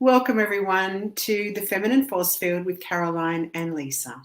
Welcome everyone to the Feminine Force Field with Caroline and Lisa.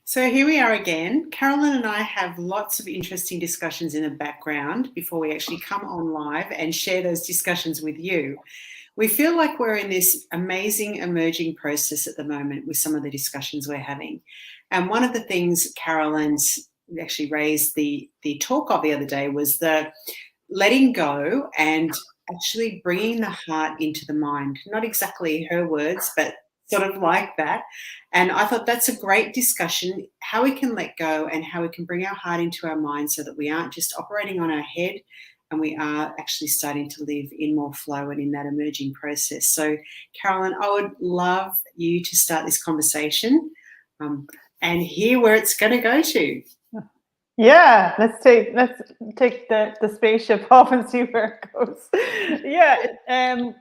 So here we are again. Caroline and I have lots of interesting discussions in the background before we actually come on live and share those discussions with you. We feel like we're in this amazing emerging process at the moment with some of the discussions we're having. And one of the things Caroline's actually raised the talk of the other day was the letting go and actually bringing the heart into the mind. Not exactly her words, but sort of like that. And I thought that's a great discussion, how we can let go and how we can bring our heart into our mind so that we aren't just operating on our head and we are actually starting to live in more flow and in that emerging process. So, Caroline, I would love you to start this conversation and hear where it's going to go to. Yeah, let's take the spaceship off and see where it goes. Yeah,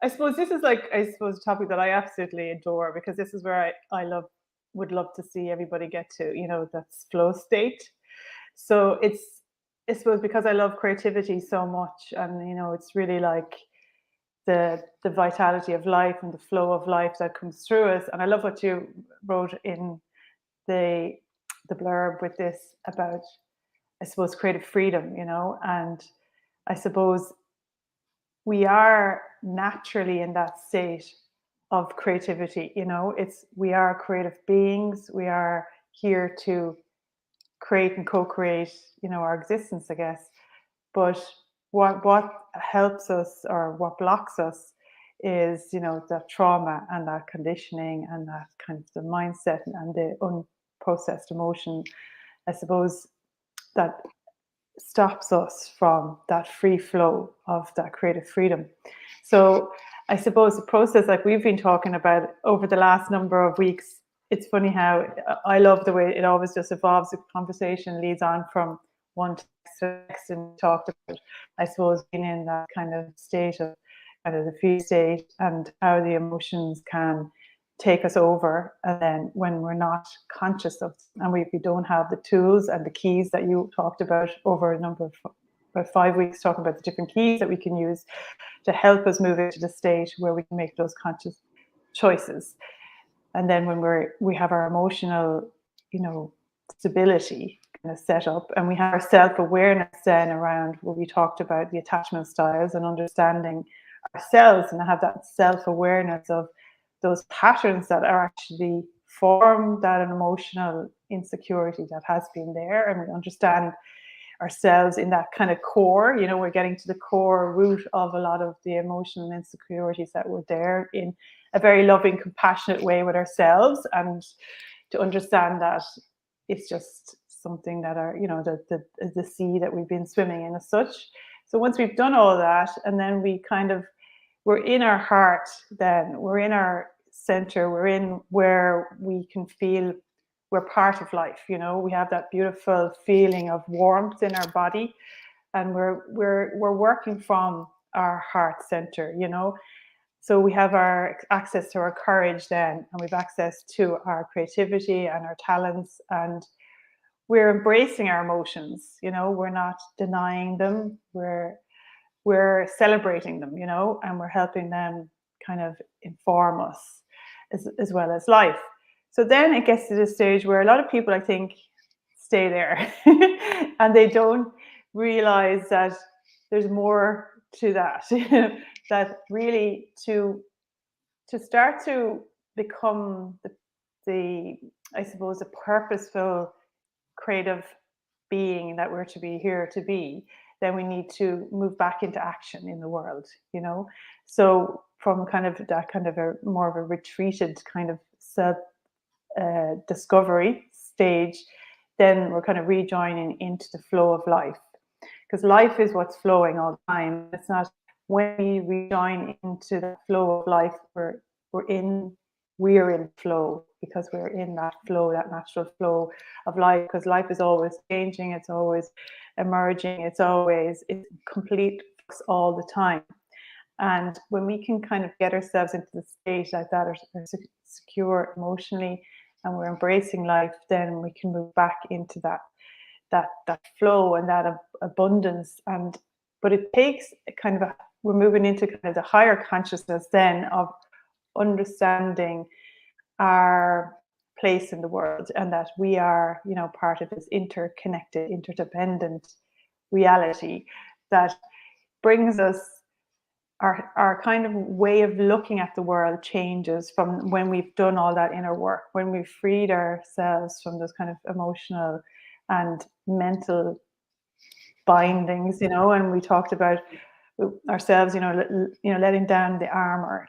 I suppose this is a topic that I absolutely adore, because this is where I would love to see everybody get to, that flow state. So I suppose because I love creativity so much, and it's really like the vitality of life and the flow of life that comes through us. And I love what you wrote in the blurb with this about, I suppose, creative freedom, and I suppose we are naturally in that state of creativity. We are creative beings. We are here to create and co-create, our existence, I guess. But what helps us, or what blocks us, is, that trauma and that conditioning and that kind of the mindset and the unprocessed emotion, I suppose, that stops us from that free flow of that creative freedom. So I suppose the process, like we've been talking about over the last number of weeks, it's funny how I love the way it always just evolves. The conversation leads on from one text to the next, and talked about, I suppose, being in that kind of state of kind of the free state, and how the emotions can take us over, and then when we're not conscious of, and we don't have the tools and the keys that you talked about over a number of about 5 weeks, talking about the different keys that we can use to help us move into the state where we can make those conscious choices. And then when we have our emotional, stability kind of set up, and we have our self-awareness then around where we talked about the attachment styles and understanding ourselves, and have that self-awareness of those patterns that are actually form that an emotional insecurity that has been there, and we understand ourselves in that kind of core, we're getting to the core root of a lot of the emotional insecurities that were there, in a very loving, compassionate way with ourselves, and to understand that it's just something that are, the sea that we've been swimming in as such. So once we've done all that, and then we're in our heart, then we're in our center, we're in where we can feel we're part of life. We have that beautiful feeling of warmth in our body, and we're working from our heart center. So we have our access to our courage then, and we've access to our creativity and our talents, and we're embracing our emotions. We're not denying them. We're celebrating them, and we're helping them kind of inform us as well as life. So then it gets to the stage where a lot of people, I think, stay there and they don't realize that there's more to that, that really to start to become the I suppose, a purposeful, creative being that we're to be here to be, then we need to move back into action in the world, So from kind of that kind of a more of a retreated kind of self discovery stage, then we're kind of rejoining into the flow of life. because life is what's flowing all the time. It's not when we rejoin into the flow of life, we're in flow, because we're in that flow, that natural flow of life, because life is always changing, it's always emerging, it's complete all the time. And when we can kind of get ourselves into the state like that, or secure emotionally, and we're embracing life, then we can move back into that flow and that abundance. But it takes we're moving into kind of the higher consciousness then of understanding our place in the world, and that we are, part of this interconnected, interdependent reality that brings us, our kind of way of looking at the world changes from when we've done all that inner work, when we've freed ourselves from those kind of emotional and mental bindings, and we talked about ourselves, letting down the armor,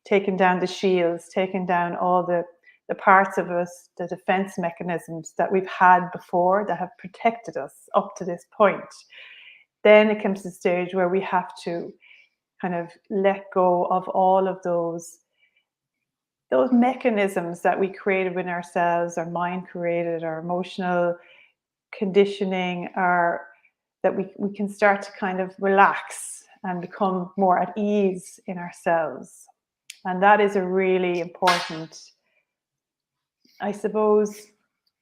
taking down the shields, taking down all the parts of us, the defense mechanisms that we've had before that have protected us up to this point. Then it comes to the stage where we have to kind of let go of all of those mechanisms that we created within ourselves, our mind created, our emotional conditioning, that we can start to kind of relax and become more at ease in ourselves. And that is a really important, I suppose,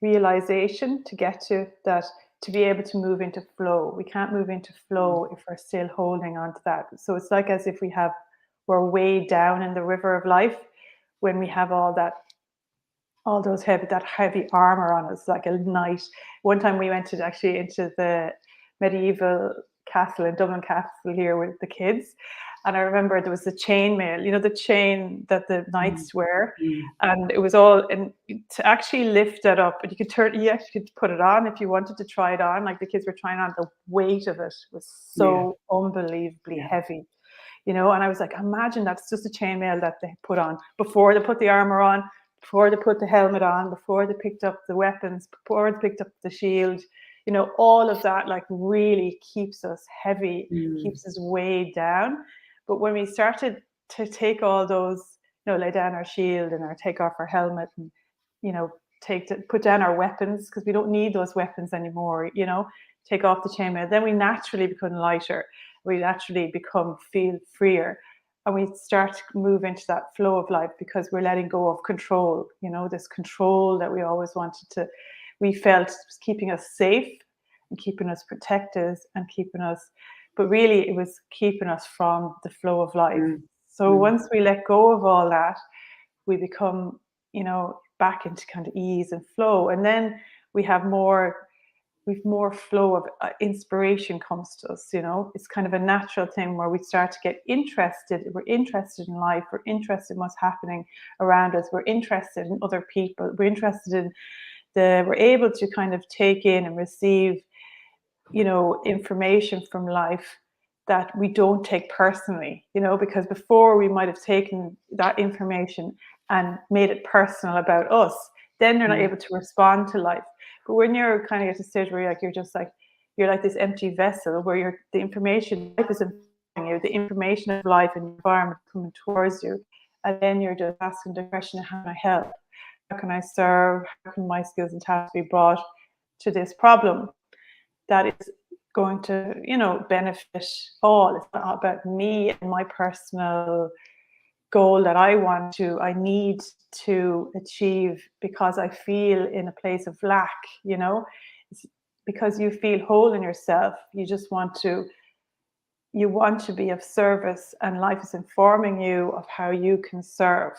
realization to get to, that to be able to move into flow. We can't move into flow if we're still holding on to that. So it's like as if we're way down in the river of life when we have that heavy armor on us, like a knight. One time we went into the medieval castle in Dublin Castle here with the kids, and I remember there was the chainmail, the chain that the knights wear, and it was all, and to actually lift that up, and you actually could put it on if you wanted to try it on, like the kids were trying on, the weight of it was so unbelievably heavy, and I was like, imagine that's just a chainmail that they put on before they put the armor on, before they put the helmet on, before they picked up the weapons, before they picked up the shield. All of that like really keeps us heavy, keeps us weighed down. But when we started to take all those, lay down our shield and take off our helmet and, put down our weapons, because we don't need those weapons anymore, take off the chainmail, then we naturally become lighter. We naturally feel freer. And we start to move into that flow of life, because we're letting go of control, this control that we always we felt was keeping us safe and keeping us protected and but really it was keeping us from the flow of life. So once we let go of all that, we become, back into kind of ease and flow. And then we've more flow of inspiration comes to us, it's kind of a natural thing where we start to get interested. We're interested in life. We're interested in what's happening around us. We're interested in other people. We're interested in we're able to kind of take in and receive, information from life that we don't take personally, because before we might have taken that information and made it personal about us, then you're not able to respond to life. But when you're kind of at a stage where you're like this empty vessel, where the information, life is informing you, the information of life and the environment coming towards you, and then you're just asking the question, how can I help? How can I serve? How can my skills and talents be brought to this problem that is going to, benefit all? It's not about me and my personal goal that I need to achieve because I feel in a place of lack, It's because you feel whole in yourself. You just want to be of service, and life is informing you of how you can serve.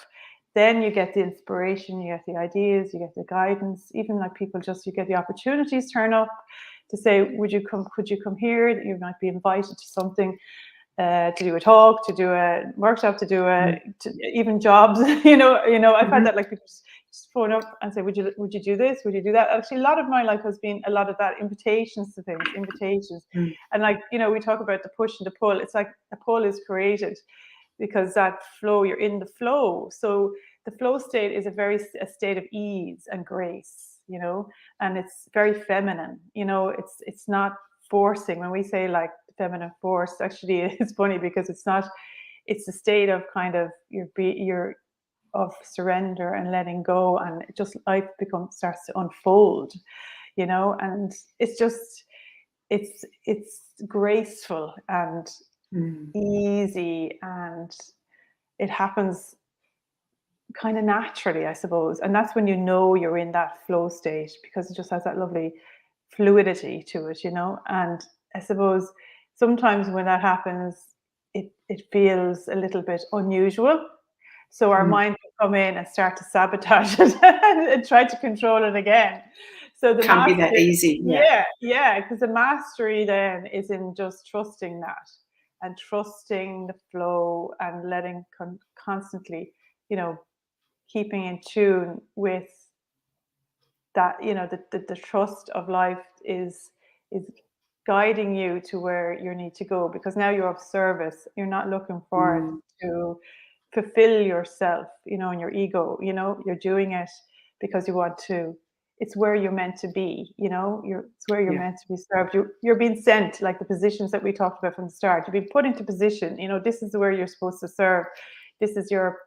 Then you get the inspiration, you get the ideas, you get the guidance, even like people you get the opportunities turn up to say, could you come here? You might be invited to something, to do a talk, to do a workshop, to do even jobs, I've had that, like people just phone up and say, would you do this? Would you do that? Actually, a lot of my life has been a lot of that, invitations to things, And we talk about the push and the pull. It's like a pull is created because that flow, you're in the flow. So the flow state is a state of ease and grace, and it's very feminine, it's not forcing. When we say like feminine force, actually it's funny because it's not, it's a state of kind of you're of surrender and letting go, and it just life starts to unfold, you know, and it's just it's graceful and easy, and it happens kind of naturally, I suppose. And that's when you know you're in that flow state, because it just has that lovely fluidity to it, you know. And I suppose sometimes when that happens, it feels a little bit unusual. So our mind can come in and start to sabotage it and try to control it again. So the Can't be that easy. yeah, because the mastery then is in just trusting that and trusting the flow and letting constantly, you know, keeping in tune with that, you know, the trust of life is guiding you to where you need to go, because now you're of service. You're not looking for it to fulfill yourself, you know, and your ego, you know, you're doing it because you want to. It's where you're meant to be, you know, it's where you're meant to be served. You're being sent, like the positions that we talked about from the start. You've been put into position, you know, this is where you're supposed to serve. This is your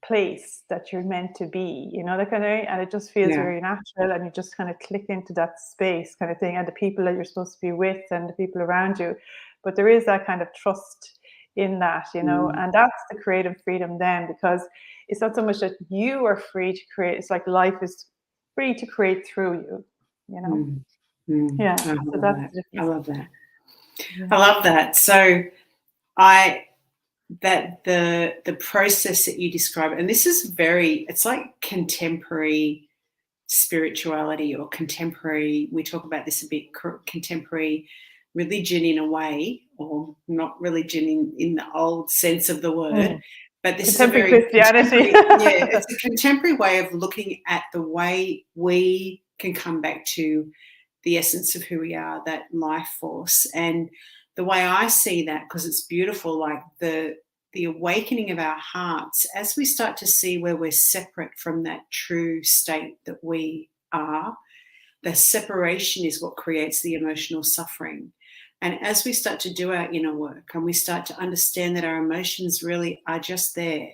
place that you're meant to be, you know, that kind of thing. And it just feels very natural, and you just kind of click into that space kind of thing, and the people that you're supposed to be with and the people around you. But there is that kind of trust in that, you know, and that's the creative freedom then, because it's not so much that you are free to create, it's like life is free to create through you, you know. Yeah, so that's the difference. I love that. I love that. So that the process that you describe, and this is it's like contemporary spirituality, or contemporary, we talk about this a bit, contemporary religion in a way, or not religion in the old sense of the word, but this is a very Christianity. it's a contemporary way of looking at the way we can come back to the essence of who we are, that life force. And the way I see that, because it's beautiful, like the awakening of our hearts as we start to see where we're separate from that true state that we are. The separation is what creates the emotional suffering. And as we start to do our inner work and we start to understand that our emotions really are just there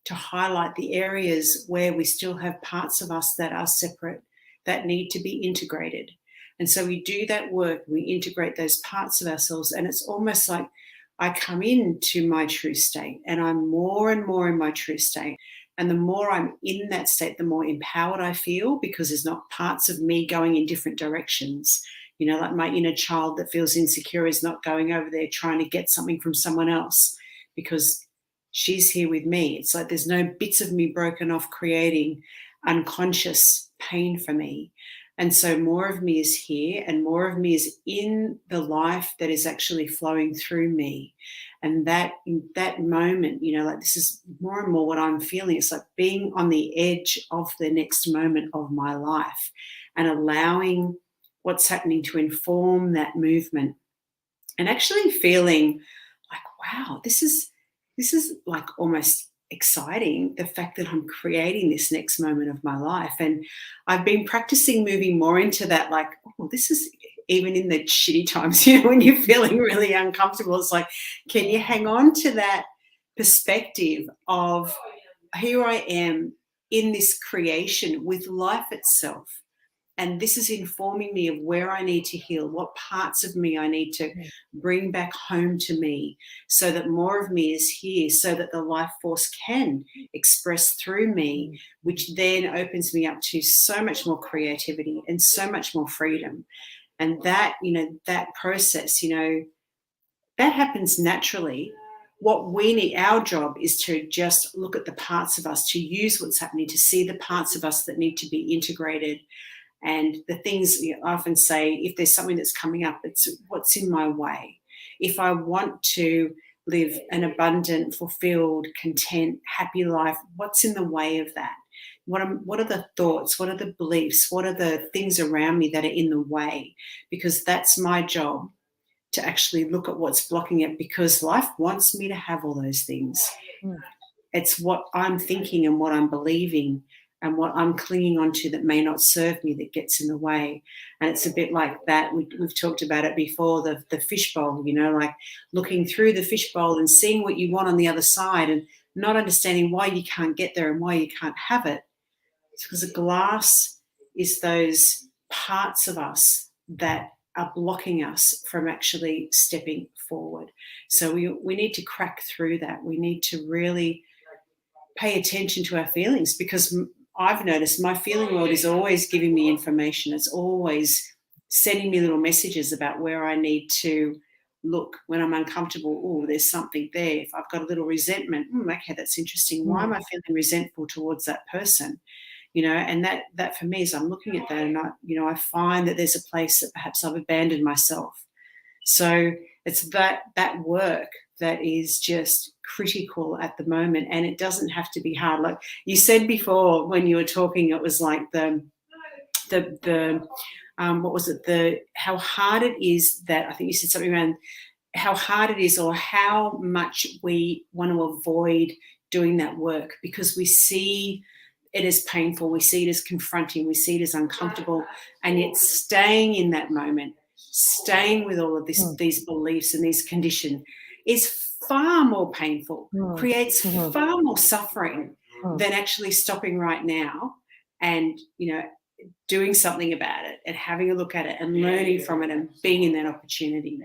to highlight the areas where we still have parts of us that are separate, that need to be integrated. And so we do that work, we integrate those parts of ourselves, and it's almost like I come into my true state, and I'm more and more in my true state. And the more I'm in that state, the more empowered I feel, because there's not parts of me going in different directions. You know, like my inner child that feels insecure is not going over there trying to get something from someone else, because she's here with me. It's like there's no bits of me broken off creating unconscious pain for me. And so more of me is here, and more of me is in the life that is actually flowing through me. And that in that moment, you know, like this is more and more what I'm feeling. It's like being on the edge of the next moment of my life and allowing what's happening to inform that movement, and actually feeling like, wow, this is like almost exciting, the fact that I'm creating this next moment of my life. And I've been practicing moving more into that, like, oh, this is even in the shitty times, you know, when you're feeling really uncomfortable, it's like, can you hang on to that perspective of here I am in this creation with life itself. And this is informing me of where I need to heal, what parts of me I need to bring back home to me, so that more of me is here, so that the life force can express through me, which then opens me up to so much more creativity and so much more freedom. And that, you know, that process, you know, that happens naturally. What we need, our job is to just look at the parts of us, to use what's happening, to see the parts of us that need to be integrated. And the things, you know, I often say, if there's something that's coming up, it's what's in my way. If I want to live an abundant, fulfilled, content, happy life, what's in the way of that? What are the thoughts? What are the beliefs? What are the things around me that are in the way? Because that's my job, to actually look at what's blocking it, because life wants me to have all those things. It's what I'm thinking and what I'm believing and what I'm clinging onto that may not serve me, that gets in the way. And it's a bit like that. We've talked about it before, the fishbowl, like looking through the fishbowl and seeing what you want on the other side and not understanding why you can't get there and why you can't have it. It's because a glass is those parts of us that are blocking us from actually stepping forward. So we need to crack through that. We need to really pay attention to our feelings, because I've noticed my feeling world is always giving me information. It's always sending me little messages about where I need to look when I'm uncomfortable. Oh, there's something there. If I've got a little resentment, okay, that's interesting. Why am I feeling resentful towards that person? And that for me is I'm looking at that and I find that there's a place that perhaps I've abandoned myself. So it's that work that is just critical at the moment, and it doesn't have to be hard. Like you said before when you were talking, it was like the what was it? How hard it is, that I think you said something around how hard it is, or how much we want to avoid doing that work because we see it as painful, we see it as confronting, we see it as uncomfortable, and yet staying in that moment, staying with all of these beliefs and these conditions is far more painful, creates far more suffering than actually stopping right now and, doing something about it and having a look at it and learning from it and being in that opportunity.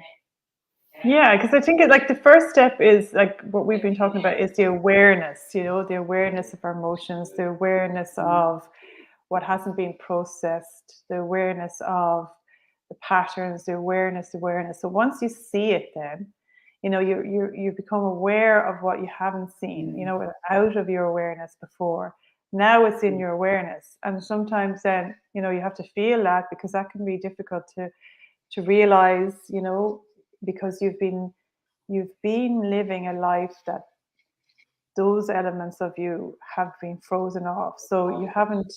Yeah, because I think the first step is like what we've been talking about is the awareness, the awareness of our emotions, the awareness of what hasn't been processed, the awareness of the patterns, the awareness. So once you see it, then you become aware of what you haven't seen, out of your awareness before. Now it's in your awareness, and sometimes then you have to feel that, because that can be difficult to realize, because you've been living a life that those elements of you have been frozen off, so you haven't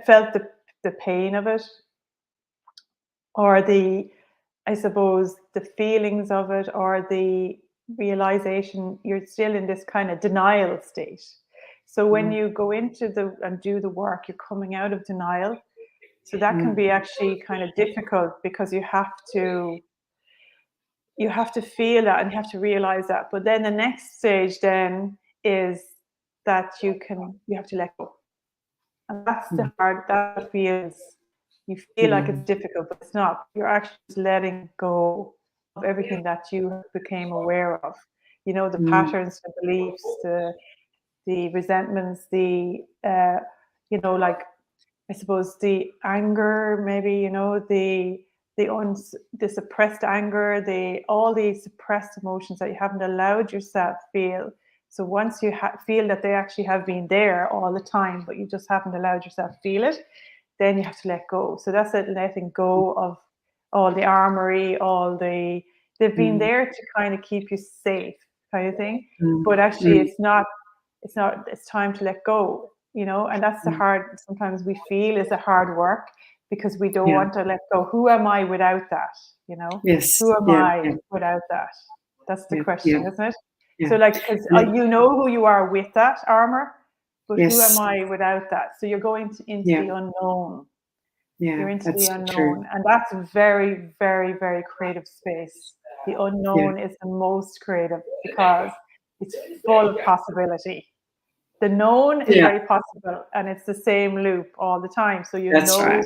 felt the pain of it, or I suppose the feelings of it, or the realization. You're still in this kind of denial state. So when you go into and do the work, you're coming out of denial. So that can be actually kind of difficult, because you have to feel that and you have to realize that. But then the next stage then is that you have to let go. And that's the hard, that feels, you feel like it's difficult, but it's not. You're actually just letting go of everything that you became aware of. The patterns, the beliefs, the resentments, I suppose the anger, maybe, the suppressed anger, all the suppressed emotions that you haven't allowed yourself feel. So once you feel that they actually have been there all the time, but you just haven't allowed yourself feel it, then you have to let go. So that's it, letting go of all the armory, they've been there to kind of keep you safe, kind of thing. But actually it's time to let go, and that's the hard, sometimes we feel is the hard work, because we don't want to let go. Who am I without that? Yes. Who am I without that? That's the question, isn't it? So because you know who you are with that armor, but who am I without that? So you're going into the unknown. You're into the unknown, true. And that's a very, very, very creative space. The unknown is the most creative, because it's full of possibility. The known is very possible, and it's the same loop all the time. So right.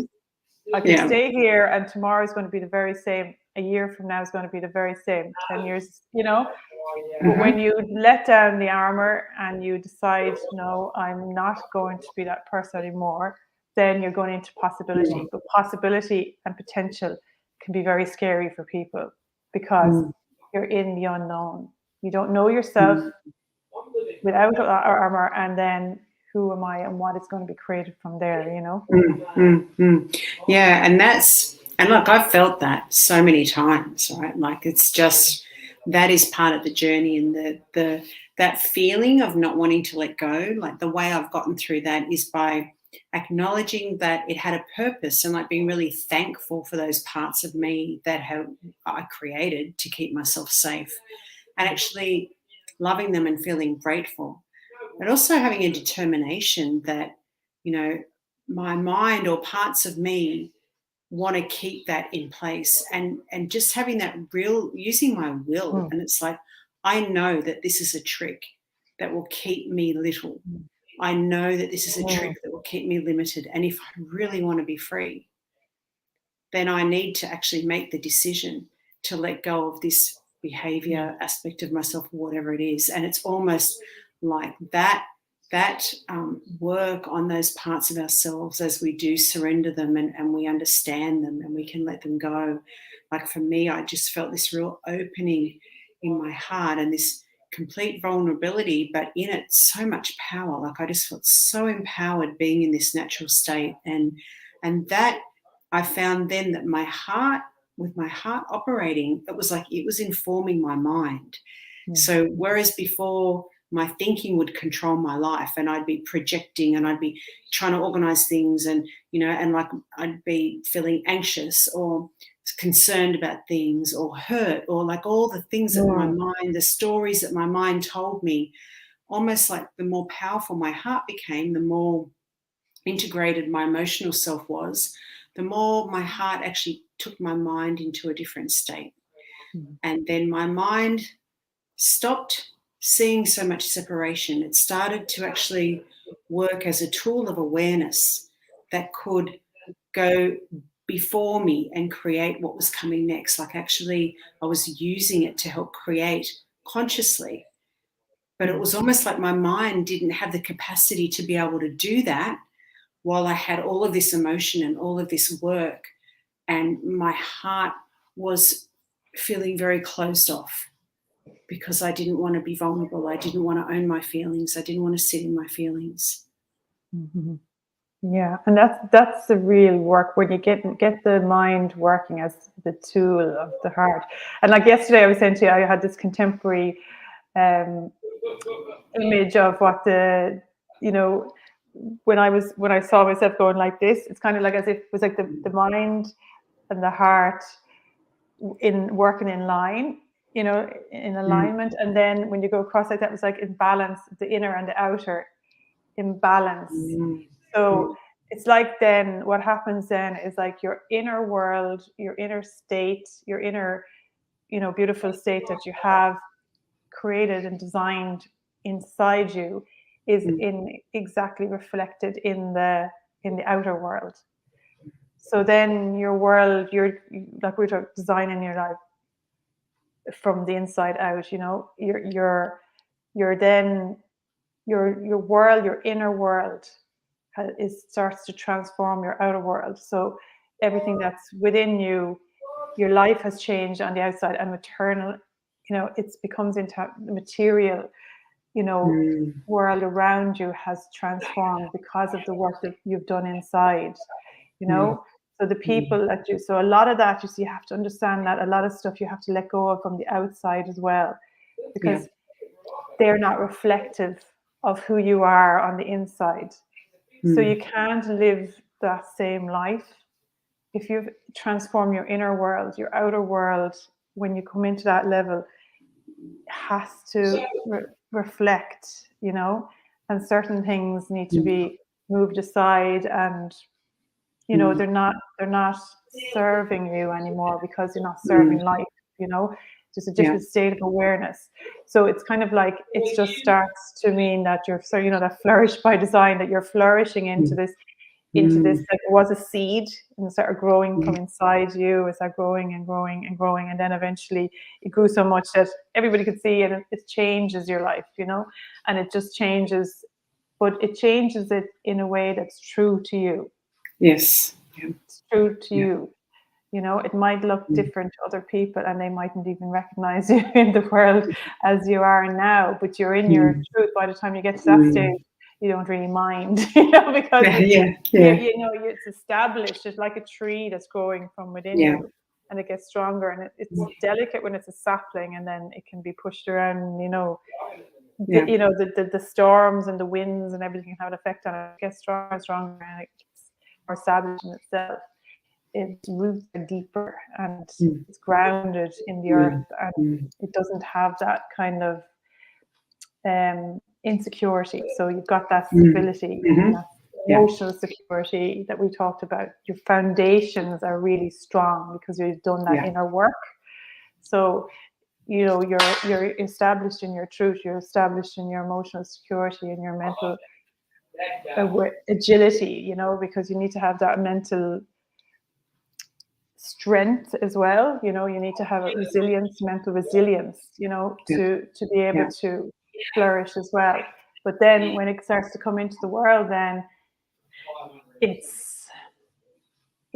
I can stay here, and tomorrow is going to be the very same. A year from now is going to be the very same. 10 years, But when you let down the armor and you decide, no, I'm not going to be that person anymore, then you're going into possibility. But possibility and potential can be very scary for people, because you're in the unknown. You don't know yourself without our armor, and then who am I and what is going to be created from there, Yeah, and look, I've felt that so many times, right? Like it's just, that is part of the journey, and that feeling of not wanting to let go. Like the way I've gotten through that is by acknowledging that it had a purpose, and like being really thankful for those parts of me that I created to keep myself safe, and actually loving them and feeling grateful. and also having a determination that, you know, my mind or parts of me want to keep that in place, and just having that real, using my will. And it's like, I know that this is a trick that will keep me little. I know that this is a trick that will keep me limited. And if I really want to be free, then I need to actually make the decision to let go of this behavior aspect of myself, whatever it is. And it's almost like that work on those parts of ourselves, as we do surrender them, and we understand them and we can let them go. Like for me, I just felt this real opening in my heart and this complete vulnerability, but in it so much power. Like I just felt so empowered being in this natural state. And that, I found then that my heart, with my heart operating, it was like it was informing my mind. So whereas before my thinking would control my life, and I'd be projecting and I'd be trying to organize things, and, you know, and like I'd be feeling anxious or concerned about things or hurt, or like all the things that my mind, the stories that my mind told me, almost like the more powerful my heart became, the more integrated my emotional self was, the more my heart actually took my mind into a different state. And then my mind stopped seeing so much separation. It started to actually work as a tool of awareness that could go before me and create what was coming next. Like actually, I was using it to help create consciously. But it was almost like my mind didn't have the capacity to be able to do that while I had all of this emotion and all of this work. And my heart was feeling very closed off, because I didn't want to be vulnerable. I didn't want to own my feelings. I didn't want to sit in my feelings. Yeah, and that's the real work, when you get the mind working as the tool of the heart. And like yesterday, I was saying to you, I had this contemporary image of what the, you know, when I saw myself going like this, it's kind of like as if it was like the mind and the heart in working in line, you know, in alignment. And then when you go across like that, it's like in balance, the inner and the outer in balance. So it's like then what happens then is like your inner world, your inner state, your inner, you know, beautiful state that you have created and designed inside you is in exactly reflected in the outer world. So then your world, you're like we're talking designing your life from the inside out, you know, you're then your world, your inner world starts to transform your outer world. So everything that's within you, your life has changed on the outside, and maternal, you know, it becomes into the material, you know, world around you has transformed because of the work that you've done inside, you know. So the people that you, so a lot of that, you see, you have to understand that a lot of stuff you have to let go of from the outside as well, because they're not reflective of who you are on the inside. So you can't live that same life if you transform your inner world. Your outer world, when you come into that level, has to reflect, you know, and certain things need to be moved aside, and you know, they're not serving you anymore, because you're not serving life, you know. Just a different state of awareness. So it's kind of like, it just starts to mean that you're, so, you know, that flourish by design, that you're flourishing into this, like it was a seed and started growing from inside you. It started growing and growing and growing, and then eventually it grew so much that everybody could see it, and it changes your life, you know. And it just changes, but it changes it in a way that's true to you. Yes. It's true to you. You know, it might look different to other people, and they mightn't even recognize you in the world as you are now, but you're in your truth. By the time you get to that stage, you don't really mind, you know, because you know, it's established. It's like a tree that's growing from within you, and it gets stronger, and it's delicate when it's a sapling, and then it can be pushed around, you know. You know, the storms and the winds and everything have an effect on it. It gets stronger and stronger, and it gets more established in itself. Its roots are deeper, and it's grounded in the earth, and it doesn't have that kind of insecurity. So you've got that Mm. stability, Mm-hmm. that emotional security that we talked about. Your foundations are really strong because you've done that inner work. So, you know, you're established in your truth, you're established in your emotional security and your mental agility, you know, because you need to have that mental strength as well. You know, you need to have a resilience, mental resilience, you know, to be able to flourish as well. But then when it starts to come into the world, then it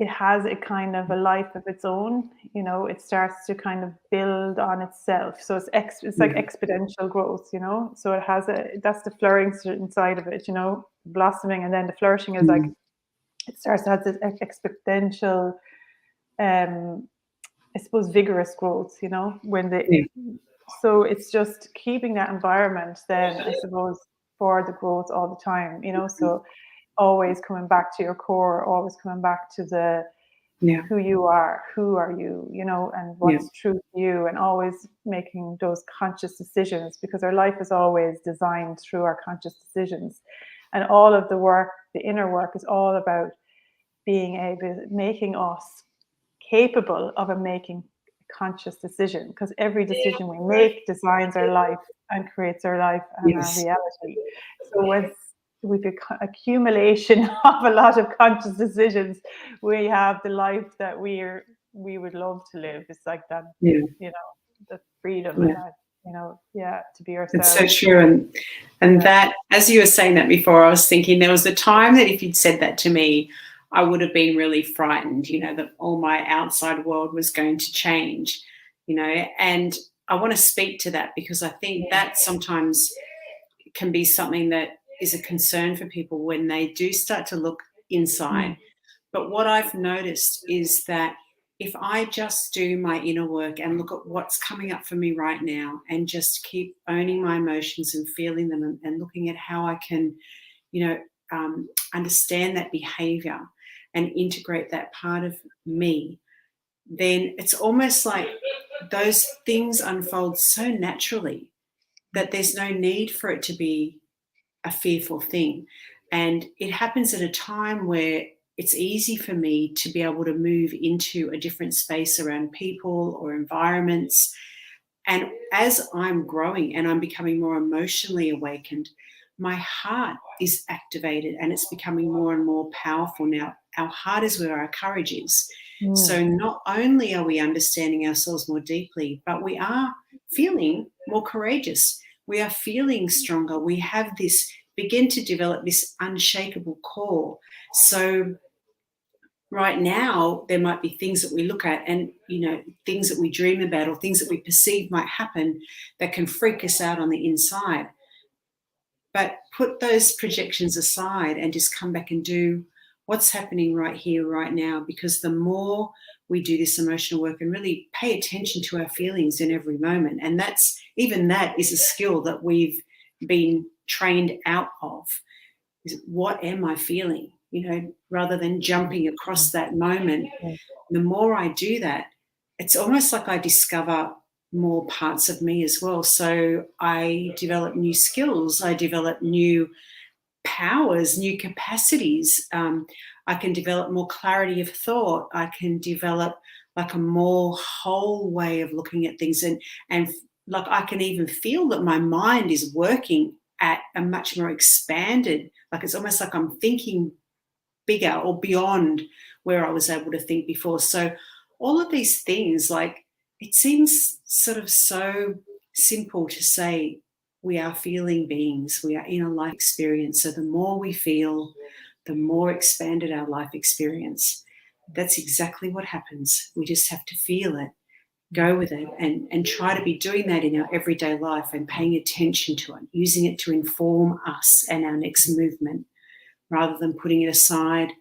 has a kind of a life of its own. You know, it starts to kind of build on itself. So it's like exponential growth, you know. So it has that's the flourishing side of it, you know, blossoming, and then the flourishing is like it starts to have this exponential I suppose vigorous growth, you know, so it's just keeping that environment then, I suppose, for the growth all the time, you know. So always coming back to your core, always coming back to the who you are, who are you, you know, and what's true to you, and always making those conscious decisions, because our life is always designed through our conscious decisions. And all of the work, the inner work, is all about making us capable of making a conscious decision, because every decision we make designs our life and creates our life and our reality. So with the accumulation of a lot of conscious decisions, we have the life that we would love to live. It's like that, you know, the freedom and that, you know, to be ourselves. It's so true. And that, as you were saying that before, I was thinking there was a time that if you'd said that to me, I would have been really frightened, you know, that all my outside world was going to change, you know. And I want to speak to that, because I think that sometimes can be something that is a concern for people when they do start to look inside. But what I've noticed is that if I just do my inner work and look at what's coming up for me right now, and just keep owning my emotions and feeling them, and looking at how I can, you know, understand that behavior and integrate that part of me, then it's almost like those things unfold so naturally that there's no need for it to be a fearful thing. And it happens at a time where it's easy for me to be able to move into a different space around people or environments. And as I'm growing and I'm becoming more emotionally awakened, my heart is activated and it's becoming more and more powerful. Now, our heart is where our courage is. So not only are we understanding ourselves more deeply, but we are feeling more courageous. We are feeling stronger. We have begin to develop this unshakable core. So right now, there might be things that we look at and, you know, things that we dream about or things that we perceive might happen that can freak us out on the inside. But put those projections aside and just come back and do what's happening right here, right now, because the more we do this emotional work and really pay attention to our feelings in every moment, and that is a skill that we've been trained out of, is what am I feeling? You know, rather than jumping across that moment, the more I do that, it's almost like I discover more parts of me as well. So I develop new skills, I develop new powers, new capacities. I can develop more clarity of thought. I can develop like a more whole way of looking at things, and like I can even feel that my mind is working at a much more expanded, like it's almost like I'm thinking bigger or beyond where I was able to think before. So all of these things, like, it seems sort of so simple to say we are feeling beings, we are in a life experience. So the more we feel, the more expanded our life experience. That's exactly what happens. We just have to feel it, go with it, and try to be doing that in our everyday life and paying attention to it, using it to inform us and our next movement, rather than putting it aside,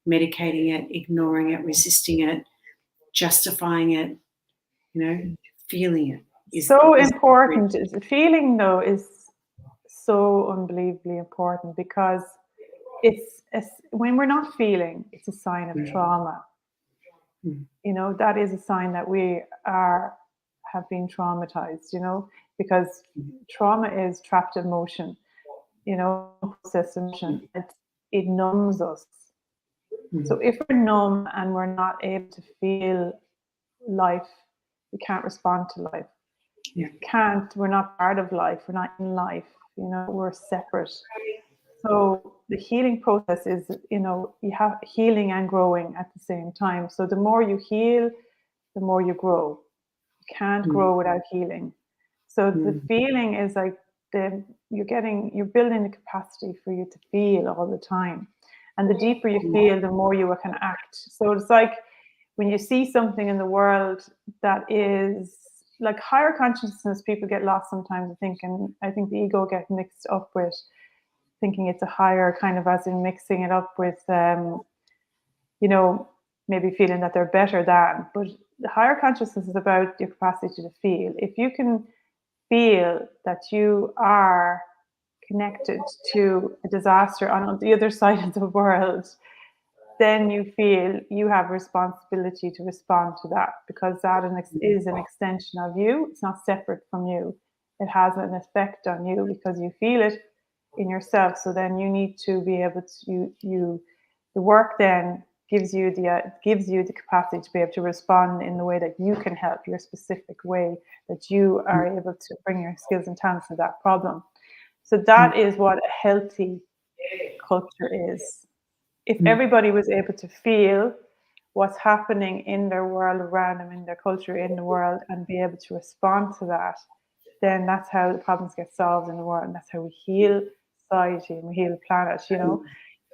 medicating it, ignoring it, resisting it, justifying it, you know, feeling it. Is important. Feeling, though, is so unbelievably important, because when we're not feeling, it's a sign of trauma. You know, that is a sign that we have been traumatized, you know, because trauma is trapped emotion. processed emotion. It numbs us. So if we're numb and we're not able to feel life, we can't respond to life. Yeah. We're not part of life. We're not in life. We're separate. So the healing process is, you have healing and growing at the same time. So the more you heal, the more you grow. You can't grow without healing. So the feeling is like you're building the capacity for you to feel all the time. And the deeper you feel, the more you can act. So it's like when you see something in the world that is like higher consciousness, people get lost sometimes, I think the ego gets mixed up with thinking it's a higher kind of, as in mixing it up with, maybe feeling that they're better than. But the higher consciousness is about your capacity to feel. If you can feel that you are connected to a disaster on the other side of the world, then you feel you have a responsibility to respond to that, because that is an extension of you. It's not separate from you. It has an effect on you because you feel it in yourself. So then you need to be able to, the work then gives you the capacity to be able to respond in the way that you can help, your specific way that you are able to bring your skills and talents to that problem. So that is what a healthy culture is. If everybody was able to feel what's happening in their world around them, in their culture, in the world, and be able to respond to that, then that's how the problems get solved in the world, and that's how we heal society and we heal the planet, So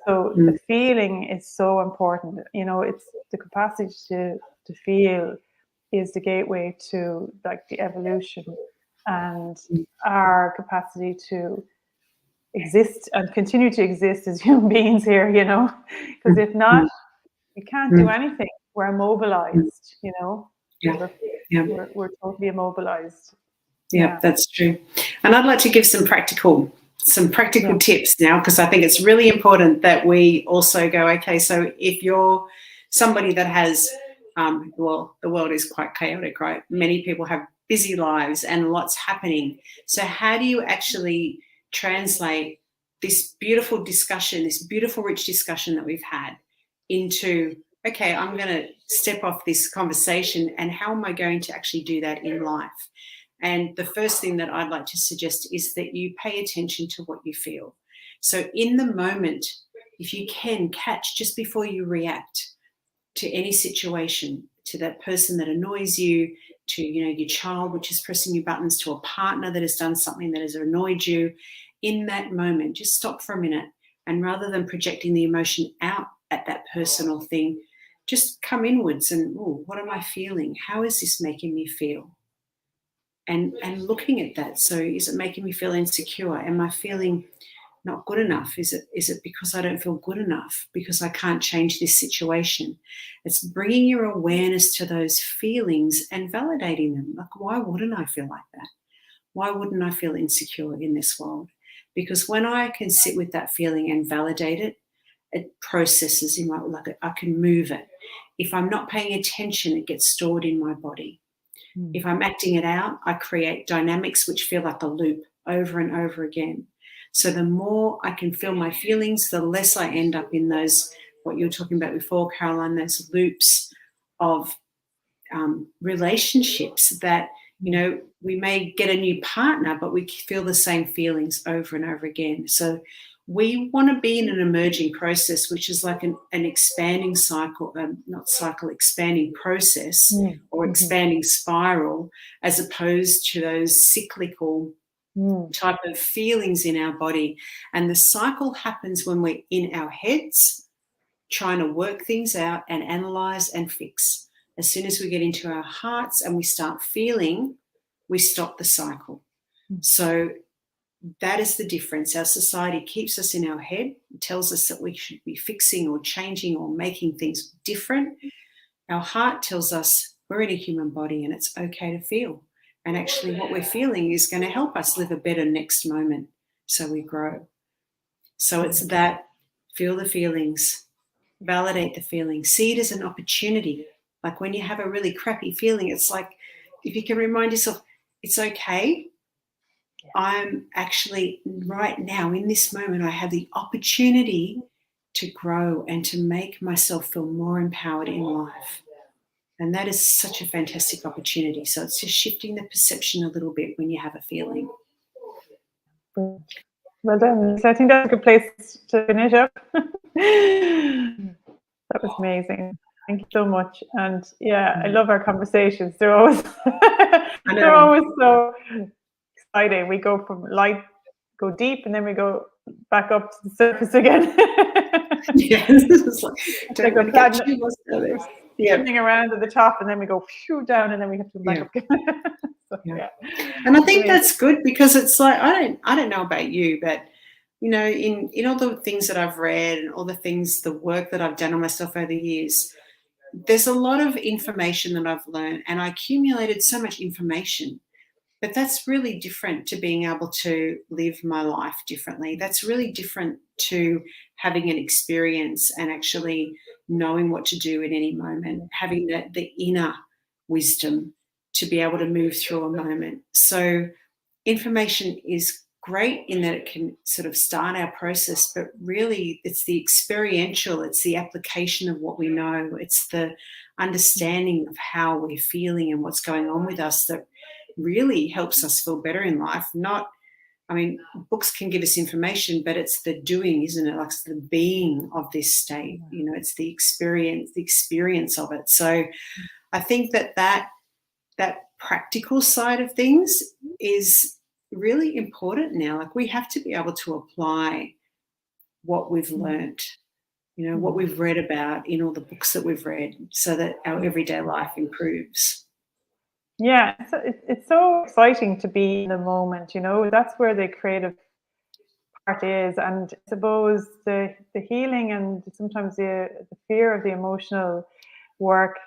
the feeling is so important. It's the capacity to feel is the gateway to like the evolution and our capacity to exist and continue to exist as human beings here, because if not, we can't do anything. We're immobilized, Yeah. We're totally immobilized. Yeah, that's true. And I'd like to give some practical tips now, because I think it's really important that we also go, okay, so if you're somebody that has, well, the world is quite chaotic, right? Many people have busy lives and lots happening. So how do you actually translate this beautiful discussion, this beautiful, rich discussion that we've had into, okay, I'm going to step off this conversation, and how am I going to actually do that in life? And the first thing that I'd like to suggest is that you pay attention to what you feel. So in the moment, if you can catch just before you react to any situation, to that person that annoys you, to your child which is pressing your buttons, to a partner that has done something that has annoyed you, in that moment, just stop for a minute, and rather than projecting the emotion out at that person or thing, just come inwards and, what am I feeling? How is this making me feel? And looking at that. So is it making me feel insecure? Am I feeling not good enough? Is it because I don't feel good enough? Because I can't change this situation? It's bringing your awareness to those feelings and validating them. Like, why wouldn't I feel like that? Why wouldn't I feel insecure in this world? Because when I can sit with that feeling and validate it, it processes in my, like I can move it. If I'm not paying attention, it gets stored in my body. If I'm acting it out, I create dynamics which feel like a loop over and over again. So the more I can feel my feelings, the less I end up in those, what you were talking about before, Caroline, those loops of relationships that, we may get a new partner, but we feel the same feelings over and over again. So we want to be in an emerging process, which is like an expanding cycle, expanding process or expanding spiral, as opposed to those cyclical type of feelings in our body. And the cycle happens when we're in our heads trying to work things out and analyze and fix. As soon as we get into our hearts and we start feeling, we stop the cycle. So that is the difference. Our society keeps us in our head, tells us that we should be fixing or changing or making things different. Our heart tells us we're in a human body and it's okay to feel. And actually what we're feeling is going to help us live a better next moment, so we grow. So it's that, feel the feelings, validate the feelings, see it as an opportunity. Like when you have a really crappy feeling, it's like, if you can remind yourself, it's okay. I'm actually right now in this moment, I have the opportunity to grow and to make myself feel more empowered in life. And that is such a fantastic opportunity. So it's just shifting the perception a little bit when you have a feeling. Well done. So I think that's a good place to finish up. That was amazing. Thank you so much. And yeah, I love our conversations. They're always they're always so exciting. We go from light, go deep, and then we go back up to the surface again. Yes, it's like, don't want to get too lost out of it. Spinning around at the top, and then we go down, and then we have to back up again. So, and I think that's good, because it's like, I don't know about you, but you know, in all the things that I've read and all the work that I've done on myself over the years, there's a lot of information that I've learned, and I accumulated so much information. But that's really different to being able to live my life differently. That's really different to having an experience and actually knowing what to do in any moment, having the inner wisdom to be able to move through a moment. So information is great in that it can sort of start our process, but really it's the experiential, it's the application of what we know, it's the understanding of how we're feeling and what's going on with us that really helps us feel better in life. Books can give us information, but it's the doing, isn't it? Like, it's the being of this state, you know, it's the experience of it. So I think that practical side of things is really important now. Like, we have to be able to apply what we've learned, you know, what we've read about in all the books that we've read, so that our everyday life improves. Yeah, it's so exciting to be in the moment, you know. That's where the creative part is. And I suppose the healing and sometimes the fear of the emotional work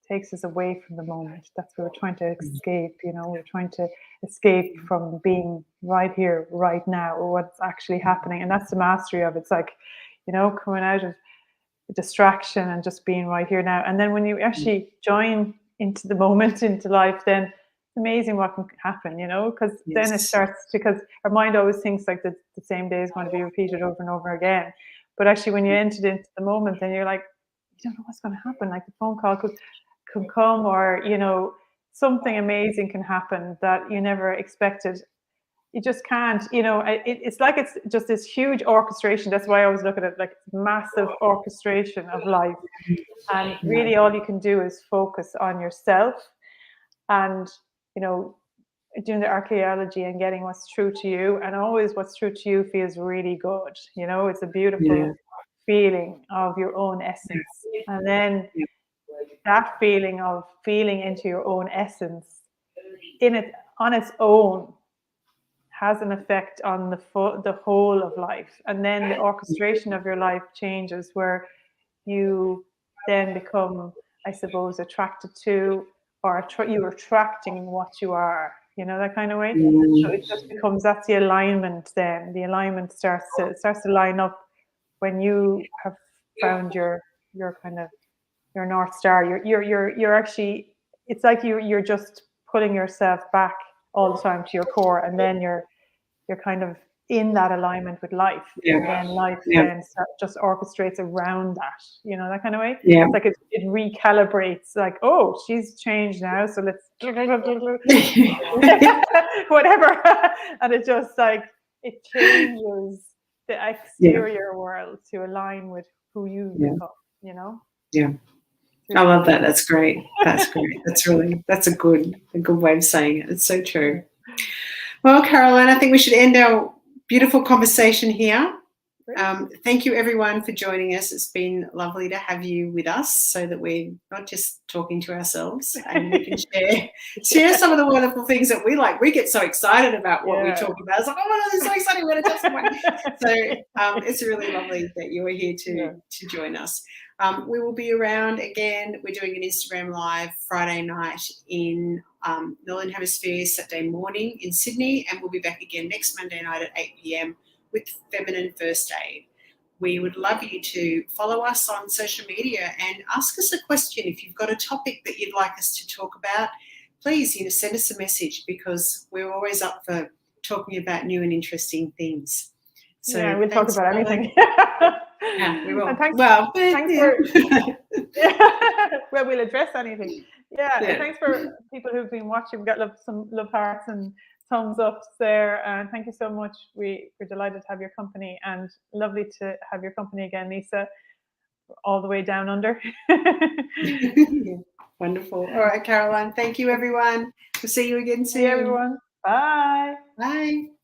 takes us away from the moment. That's where we're trying to escape, you know. We're trying to escape from being right here, right now, or what's actually happening. And that's the mastery of it. It's like, you know, coming out of distraction and just being right here now. And then when you actually join into the moment, into life, then it's amazing what can happen, you know, because then it starts, because our mind always thinks like the same day is going to be repeated over and over again. But actually, when you entered into the moment, then you're like, you don't know what's going to happen. Like, the phone call could come, or, you know, something amazing can happen that you never expected. You just can't, you know, it's like it's just this huge orchestration. That's why I always look at it like massive orchestration of life. And really all you can do is focus on yourself and, you know, doing the archaeology and getting what's true to you. And always what's true to you feels really good. You know, it's a beautiful feeling of your own essence. And then that feeling of feeling into your own essence on its own has an effect on the whole of life. And then the orchestration of your life changes, where you then become, I suppose, attracted to, or you're attracting what you are, you know, that kind of way. So it just becomes, that's the alignment. Then the alignment starts to line up when you have found your kind of your North Star. You're actually, it's like you're just pulling yourself back all the time to your core, and then you're kind of in that alignment with life, and then life then just orchestrates around that, you know, that kind of way. It's like it recalibrates, like, oh, she's changed now, so let's whatever. And it just like, it changes the exterior world to align with who you become, you know. I love that. That's great. That's great. That's a good way of saying it. It's so true. Well, Caroline, I think we should end our beautiful conversation here. Thank you, everyone, for joining us. It's been lovely to have you with us, so that we're not just talking to ourselves, and we can share some of the wonderful things that we like. We get so excited about what we talk about. It's like, oh my God, it's so exciting. We're going to tell someone. So it's really lovely that you are here to join us. We will be around again. We're doing an Instagram Live Friday night in Northern Hemisphere, Saturday morning in Sydney, and we'll be back again next Monday night at 8 p.m. with Feminine First Aid. We would love you to follow us on social media and ask us a question. If you've got a topic that you'd like us to talk about, please, send us a message, because we're always up for talking about new and interesting things. So yeah, we'll talk about anything. Yeah, we will. And thanks well, we'll address anything. Yeah, Yeah. and thanks for people who've been watching. We've got some love hearts and thumbs ups there. And thank you so much. We're delighted to have your company, and lovely to have your company again, Lisa, all the way down under. Yeah, wonderful. All right, Caroline. Thank you, everyone. We'll see you again soon. See you, everyone. Bye. Bye.